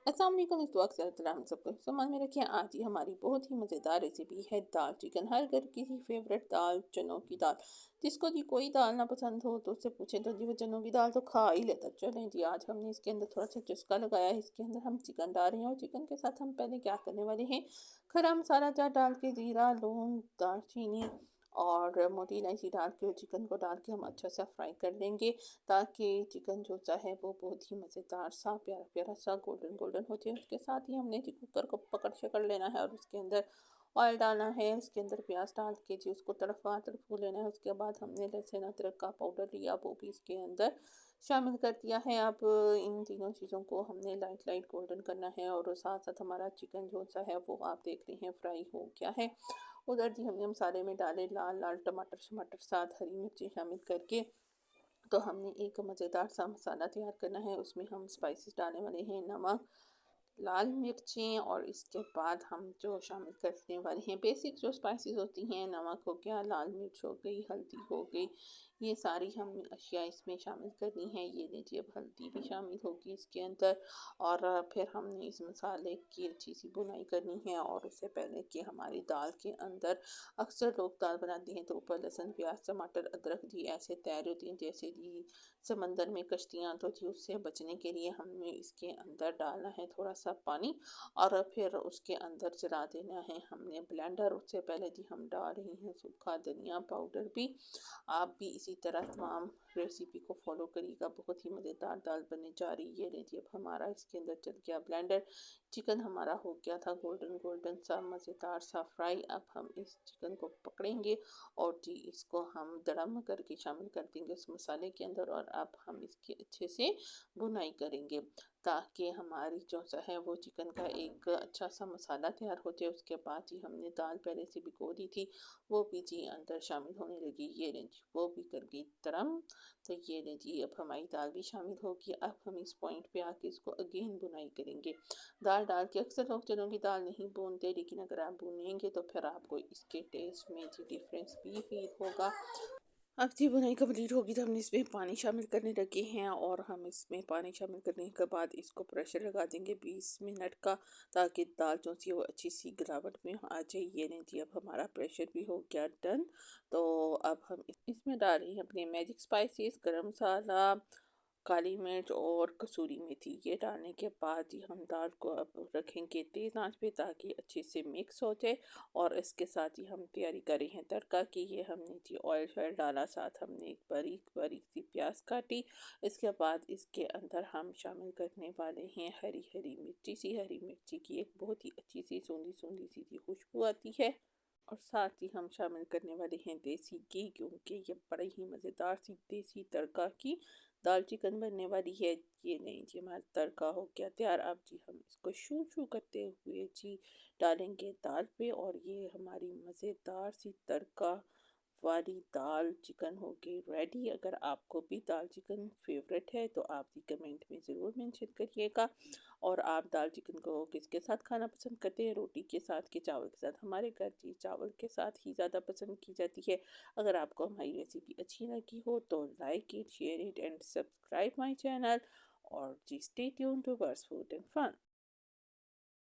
अस्सलाम वालेकुम। इस वक्त हम सबको सामान में रखिए। आज ही हमारी बहुत ही मज़ेदार रेसिपी है दाल चिकन। हर घर की ही फेवरेट दाल, चनों की दाल। जिसको जी कोई दाल ना पसंद हो तो उससे पूछें तो जी वो चनों की दाल तो खा ही लेता। चलें जी, आज हमने इसके अंदर थोड़ा सा चस्का लगाया है। इसके अंदर हम चिकन डाल रहे हैं और चिकन के साथ हम पहले क्या करने वाले हैं, खड़ा मसाला जार डाल के जीरा, लौंग, दालचीनी और मोटी इलायची डाल के चिकन को डाल के हम अच्छा सा फ्राई कर लेंगे, ताकि चिकन जो सा है वो बहुत ही मज़ेदार सा प्यारा प्यारा सा गोल्डन गोल्डन हो जाए। उसके साथ ही हमने जी कुकर को पकड़ शकड़ लेना है और उसके अंदर ऑयल डालना है। उसके अंदर प्याज डाल के जी उसको तड़का तड़कू लेना है। उसके बाद हमने लहसुन अदरक का पाउडर लिया, वो भी इसके अंदर शामिल कर दिया है। अब इन तीनों चीज़ों को हमने लाइट लाइट गोल्डन करना है और साथ साथ हमारा चिकन जो सा है वो आप देख रहे हैं फ्राई हो गया है। उधर जी हमने मसाले में डाले लाल लाल टमाटर शमाटर, साथ हरी मिर्ची शामिल करके तो हमने एक मज़ेदार सा मसाला तैयार करना है। उसमें हम स्पाइसेस डालने वाले हैं, नमक, लाल मिर्चें और इसके बाद हम जो शामिल करने वाले हैं बेसिक जो स्पाइसेस होती हैं, नमक हो गया, लाल मिर्च हो गई, हल्दी हो गई, ये सारी हम अशिया इसमें शामिल करनी है। ये लीजिए, अब हल्दी भी शामिल होगी इसके अंदर। और फिर हमने इस मसाले की अच्छी सी भुनाई करनी है। और उससे पहले कि हमारी दाल के अंदर, अक्सर लोग दाल बनाते हैं तो ऊपर लहसुन प्याज टमाटर अदरक जी ऐसे तैयार होती हैं जैसे जी समंदर में कश्तियाँ, तो जी उससे बचने के लिए हमें इसके अंदर डालना है थोड़ा सा पानी और फिर उसके अंदर चला देना है हमने ब्लेंडर। उससे पहले जी हम डाल रही हैं सूखा धनिया पाउडर भी। आप भी इसी तरह तमाम रेसिपी को फॉलो करिएगा, बहुत ही मज़ेदार दाल बनने जा रही है। देखिए, अब हमारा इसके अंदर चल गया ब्लेंडर। चिकन हमारा हो गया था गोल्डन गोल्डन सा मज़ेदार सा फ्राई। अब हम इस चिकन को पकड़ेंगे और जी इसको हम दड़म करके शामिल कर देंगे उस मसाले के अंदर। और अब हम इसकी अच्छे से भुनाई करेंगे, ताकि हमारी जो सा है वो चिकन का एक अच्छा सा मसाला तैयार हो जाए। उसके बाद जी हमने दाल पहले से भिगो दी थी, वो भी जी अंदर शामिल होने लगी। ये लें जी, वो भी कर गई तरम। तो ये लें जी, अब हमारी दाल भी शामिल होगी। अब हम इस पॉइंट पे आके इसको अगेन बुनाई करेंगे। दाल डाल के अक्सर लोग चनों की दाल नहीं भूनते, लेकिन अगर आप भूनेंगे तो फिर आपको इसके टेस्ट में जी डिफरेंस भी फील होगा। अब जी बुनाई कंप्लीट होगी तो हमने इसमें पानी शामिल करने लगे हैं और हम इसमें पानी शामिल करने के बाद इसको प्रेशर लगा देंगे 20 मिनट का, ताकि दाल जो सी वो अच्छी सी गिलावट में आ जाए। ये नहीं जी, अब हमारा प्रेशर भी हो गया डन। तो अब हम इसमें डाल रहे हैं अपने मैजिक स्पाइसेस, गरम मसाला, काली मिर्च और कसूरी मेथी। ये डालने के बाद ही हम दाल को अब रखेंगे तेज़ आंच पे, ताकि अच्छे से मिक्स हो जाए। और इसके साथ ही हम तैयारी कर रहे हैं तड़का की। ये हमने जी ऑयल शॉयल डाला, साथ हमने एक बारीक बारीक सी प्याज काटी। इसके बाद इसके अंदर हम शामिल करने वाले हैं हरी हरी मिर्ची। सी हरी मिर्ची की एक बहुत ही अच्छी सी सूंधी सूंधी सी खुशबू आती है। और साथ ही हम शामिल करने वाले हैं देसी घी, क्योंकि ये बड़ी ही मज़ेदार सी देसी तड़का की दाल चिकन बनने वाली है। ये नहीं जी, हमारा तड़का हो गया तैयार। अब जी हम इसको शू शू करते हुए जी डालेंगे दाल पे और ये हमारी मज़ेदार सी तड़का वाली दाल चिकन हो गई रेडी। अगर आपको भी दाल चिकन फेवरेट है तो आप भी कमेंट में ज़रूर मेंशन करिएगा। और आप दाल चिकन को किसके साथ खाना पसंद करते हैं, रोटी के साथ कि चावल के साथ? हमारे घर जी चावल के साथ ही ज़्यादा पसंद की जाती है। अगर आपको हमारी रेसिपी अच्छी लगी हो तो like it, share it and subscribe my channel. और जी स्टे ट्यून टू वर्स फूड एंड फन।